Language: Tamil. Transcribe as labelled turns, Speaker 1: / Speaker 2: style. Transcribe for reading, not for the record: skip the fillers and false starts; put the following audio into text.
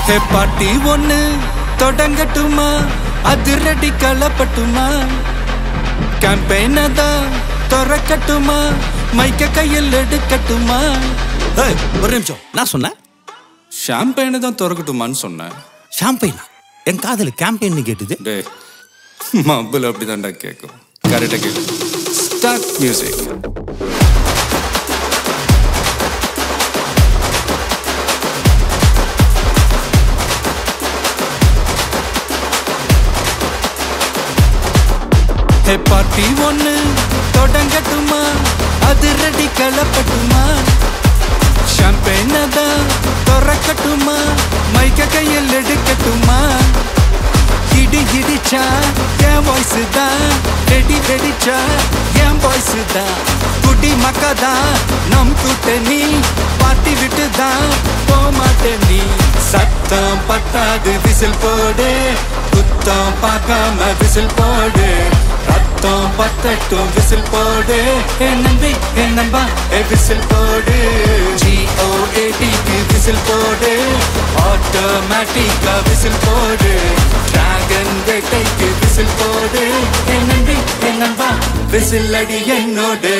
Speaker 1: ஹே பாட்டி ஒண்ணு தொடங்கட்டுமா, அதிரடி களப்பட்டுமா, கேம்பெயின தான் திறக்கட்டுமா, மைக்க கையில் எடுக்கட்டுமா.
Speaker 2: ஒரு நிமிஷம், நான் சொன்னேன்
Speaker 1: ஷாம்பெயினை தான் திறக்கட்டுமான்னு சொன்னேன்.
Speaker 2: ஷாம்பெயினா? என் காதல் கேம்பெயின் கேட்டுது.
Speaker 1: டே மப்பிள் அப்படிதான்டா கேட்கும். கரெக்டாக கேட்கும். Start music. ஹே பார்ட்டி ஒண்ணு தொடங்கட்டுமா, அதிரடி களப்பட்டுமா, ஷாம்பெயின தான் திறக்கட்டுமா, மைக்க கையில் எடுக்கட்டுமா. இடி இடிச்சா என் வாய்ஸ் தான், வெடி வெடிச்சா என் வாய்ஸ் தான், குடி மக்கா தான் நம் கூட்டணி, பாட்டி விட்டு தான் போமாட்டேன் நீ. சத்தம் பத்தாது விசில் போடு, குத்தம் பார்க்காம விசில் போடு, ரத்தம் பத்தட்டும் விசில் போடு, என் நம்பி என் நம்பா விசில் போடு. GOATக்கு விசில் போடு, ஆட்டோமேட்டிக்கா விசில் போடு, டிராகன் வேட்டைக்கு விசில் போடு, என் நம்பி என் நம்பா விசில் அடி என்னோடு.